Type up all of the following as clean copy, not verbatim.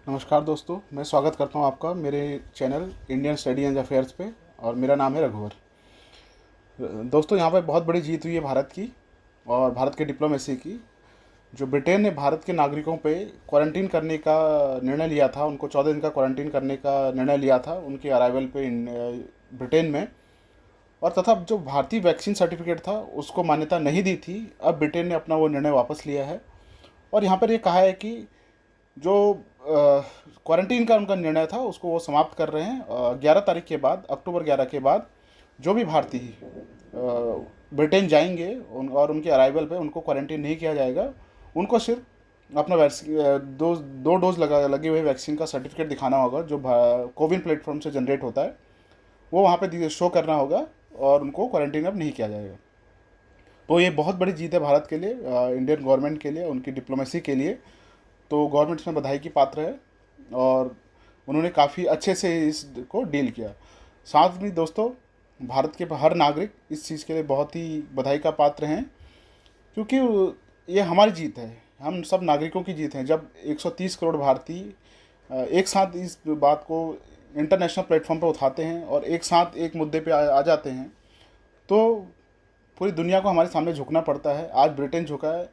नमस्कार दोस्तों, मैं स्वागत करता हूं आपका मेरे channel Indian study and affairs पे। और मेरा नाम है रघुवर। दोस्तों, यहां पे बहुत बड़ी जीत हुई है भारत की और भारत के डिप्लोमेसी की। जो ब्रिटेन ने भारत के नागरिकों पे क्वारंटीन करने का निर्णय लिया था, उनको 14 दिन का क्वारंटीन करने का निर्णय लिया था उनके अराइवल पे ब्रिटेन में। और तथा जो भारतीय वैक्सीन सर्टिफिकेट था उसको मान्यता नहीं दी थी, अब ब्रिटेन ने अपना वो निर्णय वापस लिया है। और यहाँ पर ये कहा है कि जो क्वारंटीन का उनका निर्णय था उसको वो समाप्त कर रहे हैं। 11 तारीख के बाद, अक्टूबर 11 के बाद जो भी भारतीय ब्रिटेन जाएंगे और उनके अराइवल पे उनको क्वारंटीन नहीं किया जाएगा। उनको सिर्फ अपना वैक्सीन दो डोज लगे हुए वैक्सीन का सर्टिफिकेट दिखाना होगा, जो कोविन प्लेटफॉर्म से जनरेट होता है, वो वहाँ पे शो करना होगा और उनको क्वारंटीन अब नहीं किया जाएगा। तो ये बहुत बड़ी जीत है भारत के लिए, इंडियन गवर्नमेंट के लिए, उनकी डिप्लोमेसी के लिए। तो गवर्नमेंट इसमें बधाई की पात्र है और उन्होंने काफ़ी अच्छे से इसको डील किया। साथ में दोस्तों, भारत के हर नागरिक इस चीज़ के लिए बहुत ही बधाई का पात्र हैं, क्योंकि ये हमारी जीत है, हम सब नागरिकों की जीत है। जब 130 करोड़ भारतीय एक साथ इस बात को इंटरनेशनल प्लेटफॉर्म पर उठाते हैं और एक साथ एक मुद्दे पे आ जाते हैं, तो पूरी दुनिया को हमारे सामने झुकना पड़ता है। आज ब्रिटेन झुका है,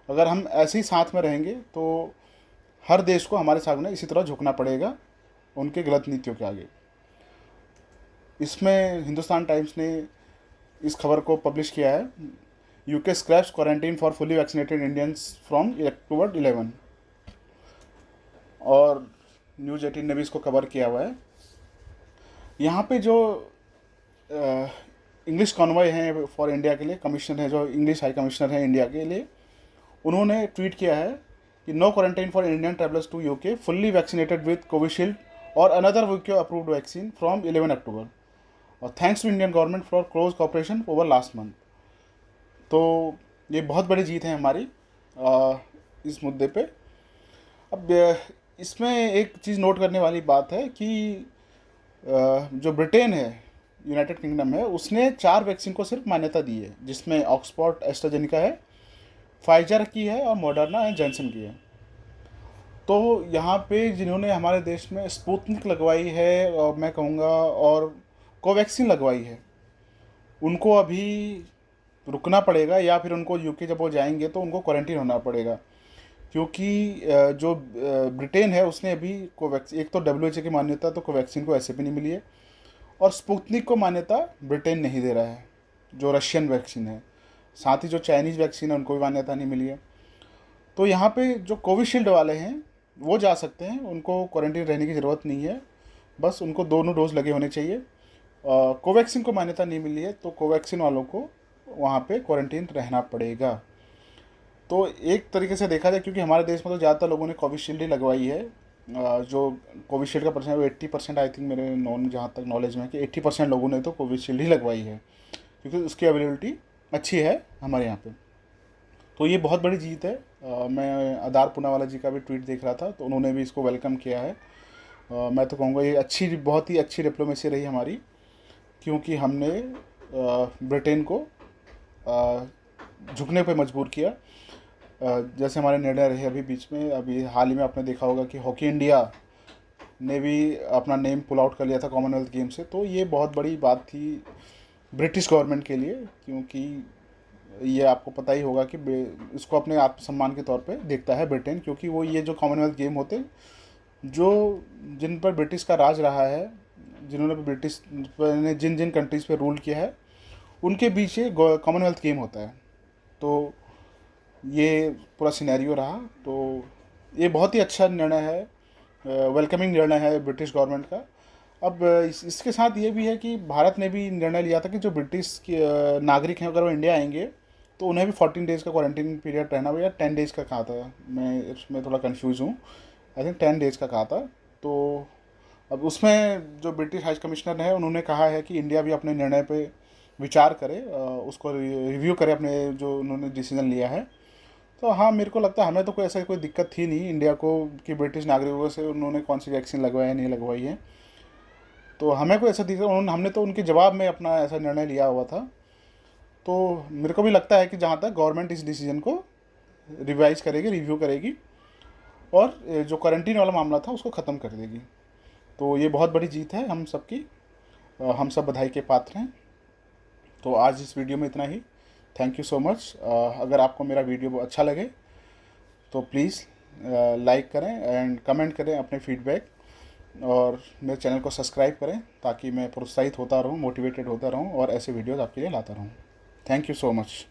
अगर हम ऐसे ही साथ में रहेंगे तो हर देश को हमारे सामने इसी तरह झुकना पड़ेगा उनके गलत नीतियों के आगे। इसमें हिंदुस्तान टाइम्स ने इस खबर को पब्लिश किया है, UK scraps quarantine for fully vaccinated Indians from October 11। और न्यूज़ 18 ने भी इसको कवर किया हुआ है। यहाँ पे जो इंग्लिश कॉन्वॉय हैं फॉर इंडिया के लिए, कमिश्नर है, जो इंग्लिश हाई कमिश्नर हैं इंडिया के लिए, उन्होंने ट्वीट किया है कि no quarantine for Indian travellers to UK fully vaccinated with Covishield और another UK approved vaccine from 11 October और thanks to Indian government for close cooperation over last month. तो ये बहुत बड़ी जीत है हमारी इस मुद्दे पे। अब इसमें एक चीज़ नोट करने वाली बात है कि जो ब्रिटेन है, यूनाइटेड किंगडम है, उसने 4 वैक्सीन को सिर्फ मान्यता दी है, जिसमें ऑक्सफोर्ड एस्ट्राजेनिका है, फाइजर की है और मॉडर्ना एंड जॉनसन की है। तो यहाँ पे जिन्होंने हमारे देश में स्पुतनिक लगवाई है और मैं कहूँगा और कोवैक्सीन लगवाई है, उनको अभी रुकना पड़ेगा, या फिर उनको यूके जब वो जाएंगे तो उनको क्वारंटीन होना पड़ेगा। क्योंकि जो ब्रिटेन है उसने अभी कोवैक्सीन, एक तो WHO की मान्यता तो कोवैक्सीन को ऐसे भी नहीं मिली है, और स्पुतनिक को मान्यता ब्रिटेन नहीं दे रहा है, जो रशियन वैक्सीन है। साथ ही जो चाइनीज़ वैक्सीन है उनको भी मान्यता नहीं मिली है। तो यहाँ पे जो कोविशील्ड वाले हैं वो जा सकते हैं, उनको क्वारंटीन रहने की ज़रूरत नहीं है, बस उनको दोनों डोज लगे होने चाहिए। कोवैक्सीन को मान्यता नहीं मिली है तो कोवैक्सीन वालों को वहाँ पे क्वारंटीन रहना पड़ेगा। तो एक तरीके से देखा जाए, क्योंकि हमारे देश में तो ज़्यादातर लोगों ने कोविशील्ड ही लगवाई है, जो कोविशील्ड का परसेंट 80% आई थिंक, मेरे जहाँ तक नॉलेज में है कि 80% लोगों ने तो कोविशील्ड ही लगवाई है, क्योंकि उसकी अवेलेबिलिटी अच्छी है हमारे यहाँ पे। तो ये बहुत बड़ी जीत है। मैं आदार पूनावाला जी का भी ट्वीट देख रहा था, तो उन्होंने भी इसको वेलकम किया है। मैं तो कहूँगा ये बहुत ही अच्छी डिप्लोमेसी रही हमारी, क्योंकि हमने ब्रिटेन को झुकने पे मजबूर किया। जैसे हमारे निर्णय रहे अभी बीच में, अभी हाल ही में आपने देखा होगा कि हॉकी इंडिया ने भी अपना नेम पुल आउट कर लिया था कॉमनवेल्थ गेम से। तो ये बहुत बड़ी बात थी ब्रिटिश गवर्नमेंट के लिए, क्योंकि ये आपको पता ही होगा कि इसको अपने आत्मसम्मान के तौर पे देखता है ब्रिटेन, क्योंकि वो ये जो कॉमनवेल्थ गेम होते जो जिन पर ब्रिटिश का राज रहा है, जिन्होंने ब्रिटिश ने जिन जिन कंट्रीज़ पे रूल किया है, उनके बीच ये कॉमनवेल्थ गेम होता है। तो ये पूरा सिनेरियो रहा। तो ये बहुत ही अच्छा निर्णय है, वेलकमिंग निर्णय है ब्रिटिश गवर्नमेंट का। अब इसके साथ ये भी है कि भारत ने भी निर्णय लिया था कि जो ब्रिटिश के नागरिक हैं अगर वो इंडिया आएंगे तो उन्हें भी 14 डेज़ का क्वारंटीन पीरियड रहना होगा, या 10 डेज़ का कहा था, मैं इसमें थोड़ा कंफ्यूज हूँ, आई थिंक 10 डेज़ का कहा था। तो अब उसमें जो ब्रिटिश हाई कमिश्नर है उन्होंने कहा है कि इंडिया भी अपने निर्णय पे विचार करे, उसको रिव्यू करे, अपने जो उन्होंने डिसीजन लिया है। तो हाँ, मेरे को लगता है हमें तो कोई ऐसा कोई दिक्कत थी नहीं इंडिया को कि ब्रिटिश नागरिकों से उन्होंने कौन सी वैक्सीन लगवाई है नहीं लगवाई है, तो हमें कोई ऐसा दिक्कत, हमने तो उनके जवाब में अपना ऐसा निर्णय लिया हुआ था। तो मेरे को भी लगता है कि जहाँ तक गवर्नमेंट इस डिसीजन को रिवाइज करेगी, रिव्यू करेगी, और जो क्वारंटीन वाला मामला था उसको ख़त्म कर देगी। तो ये बहुत बड़ी जीत है हम सबकी, हम सब बधाई के पात्र हैं। तो आज इस वीडियो में इतना ही। Thank you so much. अगर आपको मेरा वीडियो अच्छा लगे तो प्लीज़ लाइक करें एंड कमेंट करें अपने फीडबैक, और मेरे चैनल को सब्सक्राइब करें ताकि मैं प्रोत्साहित होता रहूं, मोटिवेटेड होता रहूं और ऐसे वीडियोज़ आपके लिए लाता रहूं। Thank you so much.